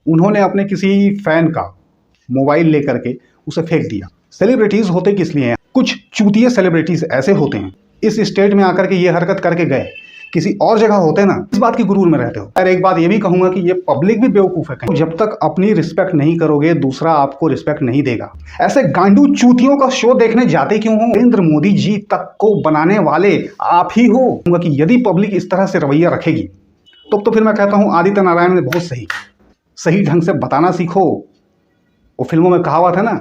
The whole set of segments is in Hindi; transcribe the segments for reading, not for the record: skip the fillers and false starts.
उन्होंने अपने किसी फैन का मोबाइल लेकर के उसे फेंक दिया। सेलिब्रिटीज होते किस लिए हैं? कुछ चूतिए सेलिब्रिटीज ऐसे होते हैं, इस स्टेट में आकर के ये हरकत करके गए, किसी और जगह होते ना, इस बात की गुरूर में रहते हो। और एक बात ये भी कहूंगा कि ये पब्लिक भी बेवकूफ है। तो जब तक अपनी रिस्पेक्ट नहीं करोगे, दूसरा आपको रिस्पेक्ट नहीं देगा। ऐसे गांडू चूतियों का शो देखने जाते क्यों हो? नरेंद्र मोदी जी तक को बनाने वाले आप ही हो। कि यदि पब्लिक इस तरह से रवैया रखेगी तो फिर मैं कहता हूं आदित्य नारायण ने बहुत सही ढंग से बताना सीखो। वो फिल्मों में कहावत है ना,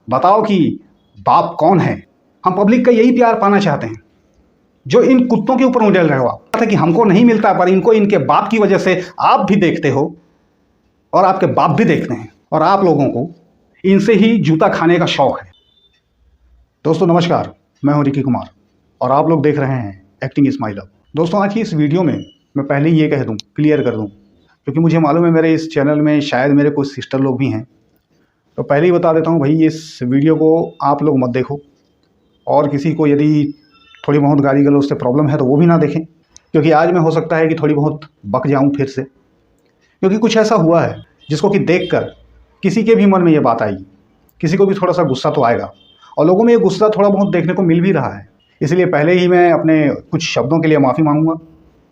बताओ कि बाप कौन है। हम पब्लिक का यही प्यार पाना चाहते हैं जो इन कुत्तों के ऊपर उड़ेल रहे हो आप। कि हमको नहीं मिलता, पर इनको इनके बाप की वजह से आप भी देखते हो और आपके बाप भी देखते हैं, और आप लोगों को इनसे ही जूता खाने का शौक है। दोस्तों नमस्कार, मैं हूं रिकी कुमार और आप लोग देख रहे हैं एक्टिंग इज माय लव। दोस्तों आज की इस वीडियो में मैं पहले ही ये कह दूं, क्लियर कर दूं, क्योंकि मुझे मालूम है मेरे इस चैनल में शायद मेरे कुछ सिस्टर लोग भी हैं, तो पहले ही बता देता हूं भाई, इस वीडियो को आप लोग मत देखो, और किसी को यदि थोड़ी बहुत गाली गलौज से प्रॉब्लम है तो वो भी ना देखें, क्योंकि आज में हो सकता है कि थोड़ी बहुत बक जाऊं फिर से, क्योंकि कुछ ऐसा हुआ है जिसको कि देखकर किसी के भी मन में ये बात आएगी, किसी को भी थोड़ा सा गुस्सा तो आएगा, और लोगों में ये गुस्सा थोड़ा बहुत देखने को मिल भी रहा है। इसलिए पहले ही मैं अपने कुछ शब्दों के लिए माफ़ी मांगूंगा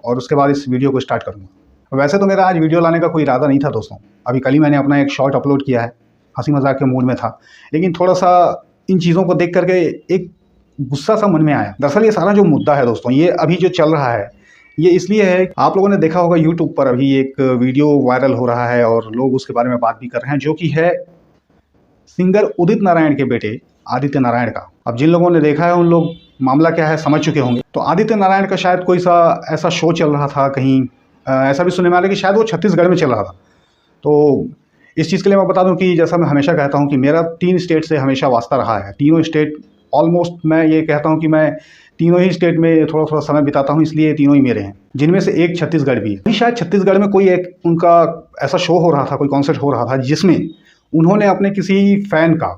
और उसके बाद इस वीडियो को स्टार्ट करूँगा। वैसे तो मेरा आज वीडियो लाने का कोई इरादा नहीं था दोस्तों, अभी कल ही मैंने अपना एक शॉर्ट अपलोड किया है, हंसी मजाक के मूड में था, लेकिन थोड़ा सा इन चीज़ों को देख करके एक गुस्सा सा मन में आया। दरअसल ये सारा जो मुद्दा है दोस्तों, ये अभी जो चल रहा है ये इसलिए है, आप लोगों ने देखा होगा यूट्यूब पर अभी एक वीडियो वायरल हो रहा है और लोग उसके बारे में बात भी कर रहे हैं, जो कि है सिंगर उदित नारायण के बेटे आदित्य नारायण का। अब जिन लोगों ने देखा है उन लोग मामला क्या है समझ चुके होंगे। तो आदित्य नारायण का शायद कोई सा ऐसा शो चल रहा था कहीं, ऐसा भी सुनने में आ रहा है कि शायद वो छत्तीसगढ़ में चल रहा था। तो इस चीज़ के लिए मैं बता दूं कि जैसा मैं हमेशा कहता हूं कि मेरा 3 स्टेट से हमेशा वास्ता रहा है। तीनों स्टेट ऑलमोस्ट, मैं ये कहता हूं कि मैं तीनों ही स्टेट में थोड़ा थोड़ा समय बिताता हूं, इसलिए तीनों ही मेरे हैं, जिनमें से एक छत्तीसगढ़ भी है। शायद छत्तीसगढ़ में कोई एक उनका ऐसा शो हो रहा था, कोई कॉन्सर्ट हो रहा था, जिसमें उन्होंने अपने किसी फैन का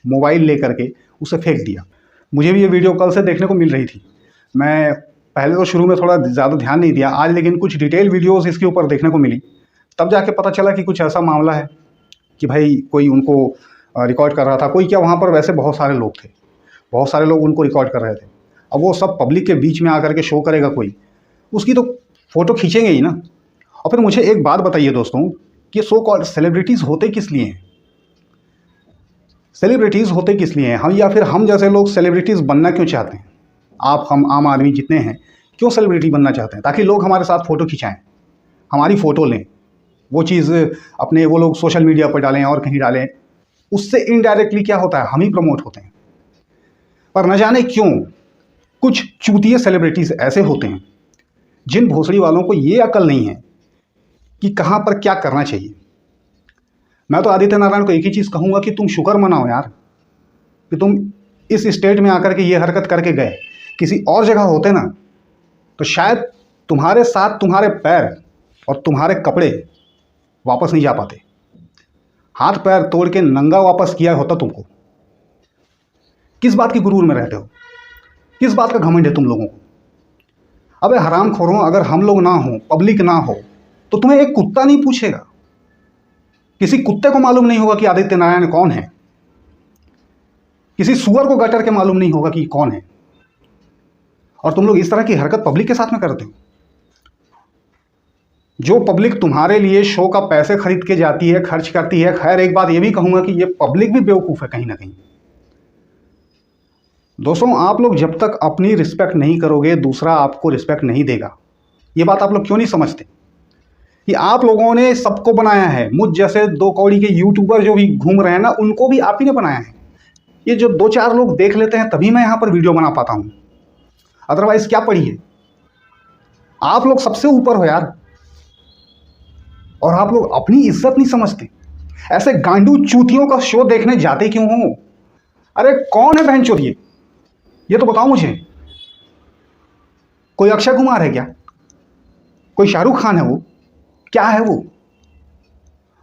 मोबाइल लेकर के उसे फेंक दिया। मुझे भी ये वीडियो कल से देखने को मिल रही थी। मैं पहले तो शुरू में थोड़ा ज़्यादा ध्यान नहीं दिया, आज लेकिन कुछ डिटेल वीडियोस इसके ऊपर देखने को मिली, तब जाके पता चला कि कुछ ऐसा मामला है कि भाई कोई उनको रिकॉर्ड कर रहा था। कोई क्या, वहाँ पर वैसे बहुत सारे लोग थे, बहुत सारे लोग उनको रिकॉर्ड कर रहे थे। अब वो सब पब्लिक के बीच में आकर के शो करेगा कोई, उसकी तो फ़ोटो खींचेंगे ही ना। और फिर मुझे एक बात बताइए दोस्तों कि सो कॉल्ड सेलिब्रिटीज़ होते किस लिए हैं? सेलिब्रिटीज़ होते किस लिए हैं हम, या फिर हम जैसे लोग सेलिब्रिटीज़ बनना क्यों चाहते हैं? आप, हम आम आदमी जितने हैं, क्यों सेलिब्रिटी बनना चाहते हैं? ताकि लोग हमारे साथ फ़ोटो खिंचाएं, हमारी फ़ोटो लें, वो चीज़ अपने वो लोग सोशल मीडिया पर डालें और कहीं डालें। उससे इनडायरेक्टली क्या होता है, हम ही प्रमोट होते हैं। पर न जाने क्यों कुछ चूतिए सेलिब्रिटीज़ ऐसे होते हैं जिन भोसड़ी वालों को ये अकल नहीं है कि कहाँ पर क्या करना चाहिए। मैं तो आदित्य नारायण को एक ही चीज़ कहूँगा कि तुम शुक्र मनाओ यार कि तुम इस स्टेट में आकर के ये हरकत करके गए। किसी और जगह होते ना तो शायद तुम्हारे साथ तुम्हारे पैर और तुम्हारे कपड़े वापस नहीं जा पाते, हाथ पैर तोड़ के नंगा वापस किया होता तुमको। किस बात की गुरूर में रहते हो? किस बात का घमंड है तुम लोगों को? अबे हरामखोरों, अगर हम लोग ना हो, पब्लिक ना हो, तो तुम्हें एक कुत्ता नहीं पूछेगा। किसी कुत्ते को मालूम नहीं होगा कि आदित्य नारायण कौन है, किसी सुअर को गटर के मालूम नहीं होगा कि कौन है, और तुम लोग इस तरह की हरकत पब्लिक के साथ में करते हो। जो पब्लिक तुम्हारे लिए शो का पैसे खरीद के जाती है, खर्च करती है। खैर एक बात ये भी कहूंगा कि ये पब्लिक भी बेवकूफ़ है कहीं ना कहीं। दोस्तों आप लोग जब तक अपनी रिस्पेक्ट नहीं करोगे, दूसरा आपको रिस्पेक्ट नहीं देगा। ये बात आप लोग क्यों नहीं समझते कि आप लोगों ने सबको बनाया है। मुझ जैसे 2 कौड़ी के यूट्यूबर जो भी घूम रहे हैं ना, उनको भी आप ही ने बनाया है। ये जो 2-4 लोग देख लेते हैं तभी मैं यहाँ पर वीडियो बना पाता हूँ, अदरवाइज क्या पड़ी है। आप लोग सबसे ऊपर हो यार, और आप लोग अपनी इज्जत नहीं समझते। ऐसे गांडू चूतियों का शो देखने जाते क्यों हो? अरे कौन है बहनचोद ये तो बताओ मुझे। कोई अक्षय कुमार है क्या? कोई शाहरुख खान है? वो क्या है वो?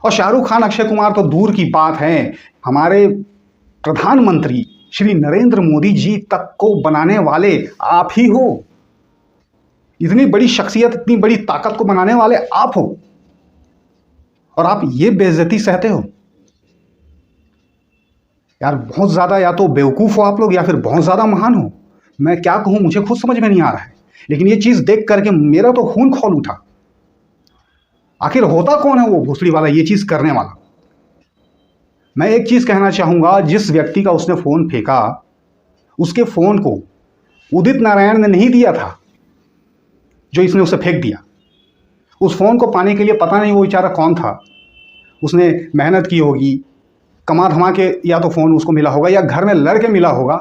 और शाहरुख खान अक्षय कुमार तो दूर की बात है, हमारे प्रधानमंत्री श्री नरेंद्र मोदी जी तक को बनाने वाले आप ही हो। इतनी बड़ी शख्सियत, इतनी बड़ी ताकत को बनाने वाले आप हो, और आप ये बेइज्जती सहते हो। यार बहुत ज़्यादा या तो बेवकूफ़ हो आप लोग या फिर बहुत ज़्यादा महान हो। मैं क्या कहूँ, मुझे खुद समझ में नहीं आ रहा है। लेकिन ये चीज़ देख करके मेरा तो खून खौल उठा। आखिर होता कौन है वो भोसड़ी वाला ये चीज़ करने वाला? मैं एक चीज़ कहना चाहूँगा, जिस व्यक्ति का उसने फ़ोन फेंका, उसके फ़ोन को उदित नारायण ने नहीं दिया था जो इसने उसे फेंक दिया। उस फ़ोन को पाने के लिए पता नहीं वो बेचारा कौन था। उसने मेहनत की होगी, कमा धमा के या तो फ़ोन उसको मिला होगा या घर में लड़ के मिला होगा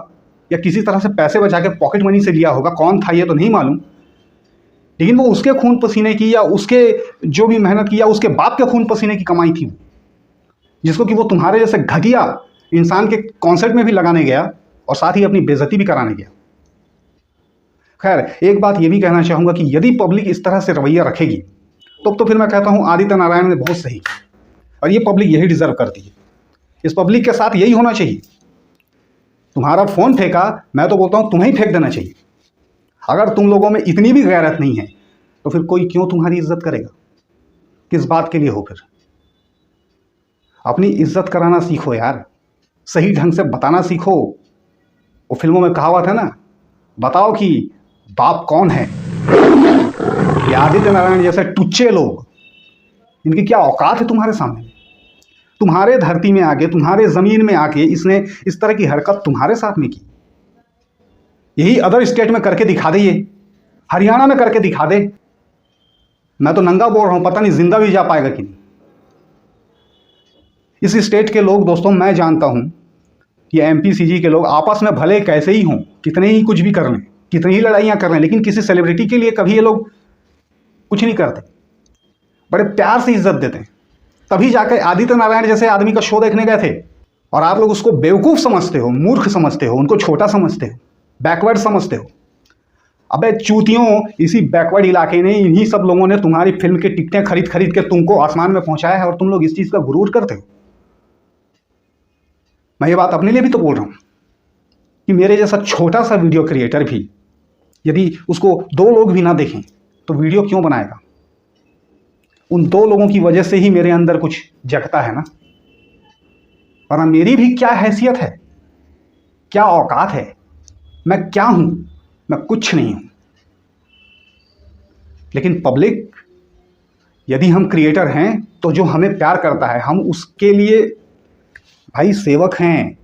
या किसी तरह से पैसे बचा के पॉकेट मनी से लिया होगा। कौन था ये तो नहीं मालूम, लेकिन वो उसके खून पसीने की या उसके जो भी मेहनत की या उसके बाप के खून पसीने की कमाई थी, जिसको कि वो तुम्हारे जैसे घटिया इंसान के कॉन्सर्ट में भी लगाने गया और साथ ही अपनी बेइज्जती भी कराने गया। खैर, एक बात ये भी कहना चाहूँगा कि यदि पब्लिक इस तरह से रवैया रखेगी तो फिर मैं कहता हूँ आदित्य नारायण ने बहुत सही किया और ये पब्लिक यही डिजर्व करती है। इस पब्लिक के साथ यही होना चाहिए। तुम्हारा फ़ोन फेंका, मैं तो बोलता हूँ तुम्हें ही फेंक देना चाहिए। अगर तुम लोगों में इतनी भी गैरत नहीं है तो फिर कोई क्यों तुम्हारी इज्जत करेगा? किस बात के लिए हो फिर? अपनी इज्जत कराना सीखो यार, सही ढंग से बताना सीखो। वो फिल्मों में कहावत है ना, बताओ कि बाप कौन है। ये आदित्य नारायण जैसे टुच्चे लोग, इनकी क्या औकात है तुम्हारे सामने? तुम्हारे धरती में आके, तुम्हारे ज़मीन में आके इसने इस तरह की हरकत तुम्हारे साथ में की। यही अदर स्टेट में करके दिखा दे, ये हरियाणा में करके दिखा दे। मैं तो नंगा बोल रहा हूं, पता नहीं जिंदा भी जा पाएगा कि नहीं। इस स्टेट के लोग दोस्तों, मैं जानता हूं, ये एमपी सीजी के लोग आपस में भले कैसे ही हों, कितने ही कुछ भी कर लें, कितनी ही लड़ाइयां कर लें, लेकिन किसी सेलिब्रिटी के लिए कभी ये लोग कुछ नहीं करते। बड़े प्यार से इज्जत देते हैं। तभी जाकर आदित्य नारायण जैसे आदमी का शो देखने गए थे और आप लोग उसको बेवकूफ़ समझते हो, मूर्ख समझते हो, उनको छोटा समझते हो, बैकवर्ड समझते हो। अबे चूतियों, इसी बैकवर्ड इलाके ने, इन्हीं सब लोगों ने तुम्हारी फिल्म के टिकटें खरीद खरीद के तुमको आसमान में पहुंचाया है और तुम लोग इस चीज़ का गुरूर करते हो। मैं ये बात अपने लिए भी तो बोल रहा हूं कि मेरे जैसा छोटा सा वीडियो क्रिएटर भी यदि उसको 2 लोग भी ना देखें तो वीडियो क्यों बनाएगा? उन 2 लोगों की वजह से ही मेरे अंदर कुछ जगता है ना। वरना मेरी भी क्या हैसियत है, क्या औकात है, मैं क्या हूं? मैं कुछ नहीं हूं। लेकिन पब्लिक, यदि हम क्रिएटर हैं तो जो हमें प्यार करता है, हम उसके लिए भाई सेवक हैं।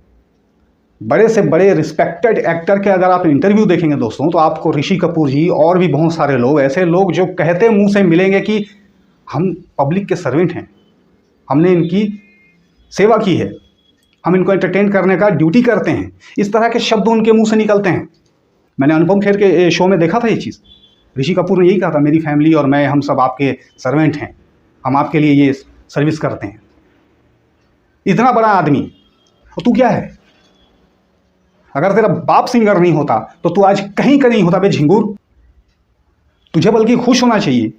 बड़े से बड़े रिस्पेक्टेड एक्टर के अगर आप इंटरव्यू देखेंगे दोस्तों, तो आपको ऋषि कपूर जी और भी बहुत सारे लोग, ऐसे लोग जो कहते मुंह से मिलेंगे कि हम पब्लिक के सर्वेंट हैं, हमने इनकी सेवा की है, हम इनको एंटरटेन करने का ड्यूटी करते हैं। इस तरह के शब्द उनके मुंह से निकलते हैं। मैंने अनुपम खेर के शो में देखा था ये चीज़। ऋषि कपूर ने यही कहा था, मेरी फैमिली और मैं, हम सब आपके सर्वेंट हैं, हम आपके लिए ये सर्विस करते हैं। इतना बड़ा आदमी, और तू क्या है? अगर तेरा बाप सिंगर नहीं होता तो तू आज कहीं का नहीं होता बे झिंगूर। तुझे बल्कि खुश होना चाहिए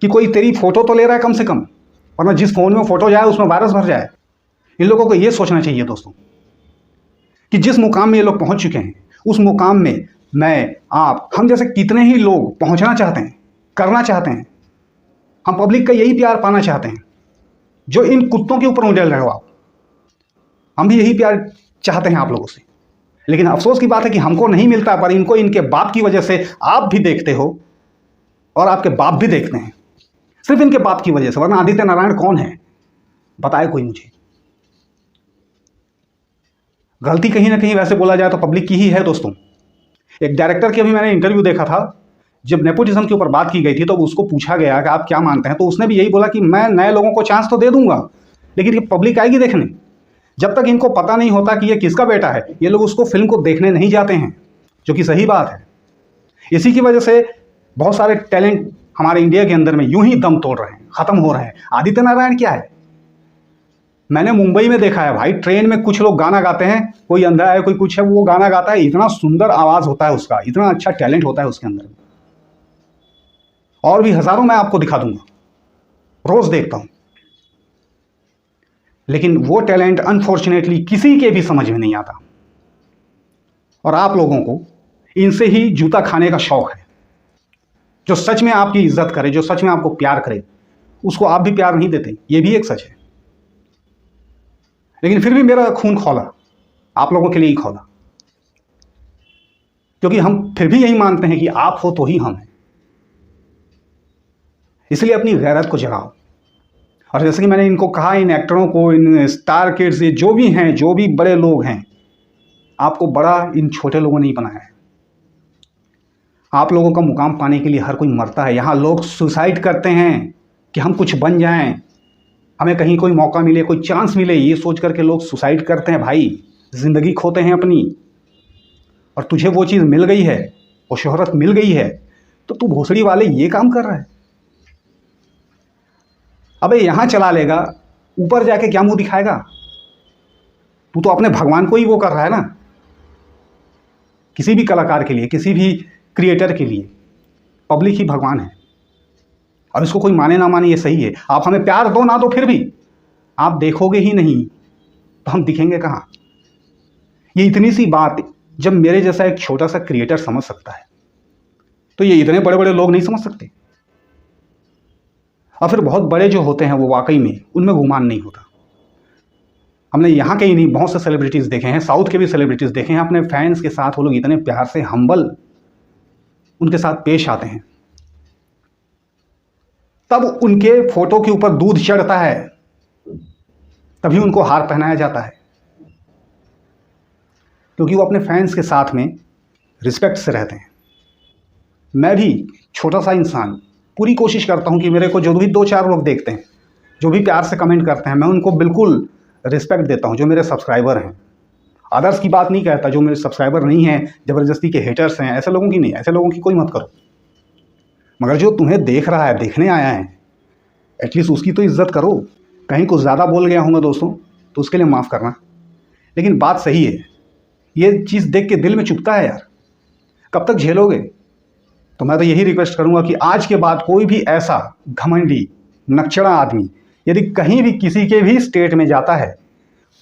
कि कोई तेरी फोटो तो ले रहा है कम से कम, वरना जिस फोन में फोटो जाए उसमें वायरस भर जाए। इन लोगों को यह सोचना चाहिए दोस्तों कि जिस मुकाम में ये लोग पहुंच चुके हैं, उस मुकाम में मैं, आप, हम जैसे कितने ही लोग पहुंचना चाहते हैं, करना चाहते हैं। हम पब्लिक का यही प्यार पाना चाहते हैं जो इन कुत्तों के ऊपर उड़ेल रहे हो आप। हम भी यही प्यार चाहते हैं आप लोगों से। लेकिन अफसोस की बात है कि हमको नहीं मिलता, पर इनको इनके बाप की वजह से आप भी देखते हो और आपके बाप भी देखते हैं, सिर्फ इनके बाप की वजह से। वरना आदित्य नारायण कौन है बताए कोई मुझे? गलती कहीं ना कहीं वैसे बोला जाए तो पब्लिक की ही है दोस्तों। एक डायरेक्टर की अभी मैंने इंटरव्यू देखा था, जब नेपोटिज्म के ऊपर बात की गई थी तो उसको पूछा गया कि आप क्या मानते हैं, तो उसने भी यही बोला कि मैं नए लोगों को चांस तो दे दूंगा, लेकिन ये पब्लिक आएगी देखने। जब तक इनको पता नहीं होता कि ये किसका बेटा है, ये लोग उसको फिल्म को देखने नहीं जाते हैं, जो कि सही बात है। इसी की वजह से बहुत सारे टैलेंट हमारे इंडिया के अंदर में यूं ही दम तोड़ रहे हैं, खत्म हो रहे हैं। आदित्य नारायण क्या है? मैंने मुंबई में देखा है भाई, ट्रेन में कुछ लोग गाना गाते हैं, कोई अंधा है कोई कुछ है, वो गाना गाता है, इतना सुंदर आवाज होता है उसका, इतना अच्छा टैलेंट होता है उसके अंदर। और भी हजारों मैं आपको दिखा दूंगा, रोज देखता हूं। लेकिन वो टैलेंट अनफॉर्चुनेटली किसी के भी समझ में नहीं आता। और आप लोगों को इनसे ही जूता खाने का शौक है। जो सच में आपकी इज्जत करे, जो सच में आपको प्यार करे, उसको आप भी प्यार नहीं देते, ये भी एक सच है। लेकिन फिर भी मेरा खून खौला, आप लोगों के लिए ही खौला, क्योंकि हम फिर भी यही मानते हैं कि आप हो तो ही हम हैं। इसलिए अपनी गैरत को जगाओ। और जैसे कि मैंने इनको कहा, इन एक्टरों को, इन स्टार किड्स, ये जो भी हैं, जो भी बड़े लोग हैं, आपको बड़ा इन छोटे लोगों ने ही बनाया है। आप लोगों का मुकाम पाने के लिए हर कोई मरता है। यहाँ लोग सुसाइड करते हैं कि हम कुछ बन जाएं, हमें कहीं कोई मौका मिले, कोई चांस मिले, ये सोच करके लोग सुसाइड करते हैं भाई, ज़िंदगी खोते हैं अपनी। और तुझे वो चीज़ मिल गई है, वो शोहरत मिल गई है, तो तू भोसड़ी वाले ये काम कर रहा है। अबे यहाँ चला लेगा, ऊपर जाके क्या मुंह दिखाएगा? तू तो अपने भगवान को ही वो कर रहा है ना। किसी भी कलाकार के लिए, किसी भी क्रिएटर के लिए पब्लिक ही भगवान है। अब इसको कोई माने ना माने ये सही है। आप हमें प्यार दो ना दो, फिर भी आप देखोगे ही नहीं तो हम दिखेंगे कहाँ? ये इतनी सी बात जब मेरे जैसा एक छोटा सा क्रिएटर समझ सकता है, तो ये इतने बड़े बड़े लोग नहीं समझ सकते। और फिर बहुत बड़े जो होते हैं वो वाकई में उनमें गुमान नहीं होता। हमने यहाँ के ही नहीं, बहुत से सेलिब्रिटीज़ देखे हैं, साउथ के भी सेलिब्रिटीज़ देखे हैं। अपने फैंस के साथ वो लोग इतने प्यार से, हम्बल उनके साथ पेश आते हैं, तब उनके फोटो के ऊपर दूध चढ़ता है, तभी उनको हार पहनाया जाता है, क्योंकि वो अपने फैंस के साथ में रिस्पेक्ट से रहते हैं। मैं भी छोटा सा इंसान पूरी कोशिश करता हूं कि मेरे को जो भी 2-4 लोग देखते हैं, जो भी प्यार से कमेंट करते हैं, मैं उनको बिल्कुल रिस्पेक्ट देता हूं, जो मेरे सब्सक्राइबर हैं। अदर्स की बात नहीं कहता, जो मेरे सब्सक्राइबर नहीं हैं, ज़बरदस्ती के हेटर्स हैं, ऐसे लोगों की नहीं, ऐसे लोगों की कोई मत करो। मगर जो तुम्हें देख रहा है, देखने आया है, एटलीस्ट उसकी तो इज्जत करो। कहीं कुछ ज़्यादा बोल गया हूँ दोस्तों तो उसके लिए माफ़ करना, लेकिन बात सही है। ये चीज़ देख के दिल में चुभता है यार, कब तक झेलोगे? तो मैं तो यही रिक्वेस्ट करूंगा कि आज के बाद कोई भी ऐसा घमंडी, नकचड़ा आदमी यदि कहीं भी किसी के भी स्टेट में जाता है,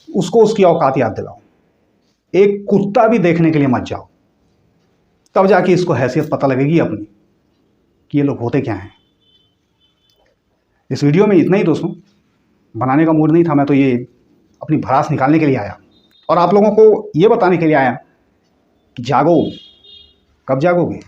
उसको उसकी औकात याद दिलाओ। एक कुत्ता भी देखने के लिए मत जाओ, तब जाके इसको हैसियत पता लगेगी अपनी कि ये लोग होते क्या हैं। इस वीडियो में इतना ही दोस्तों, बनाने का मूड नहीं था, मैं तो ये अपनी भड़ास निकालने के लिए आया और आप लोगों को ये बताने के लिए आया कि जागो। कब जागोगे?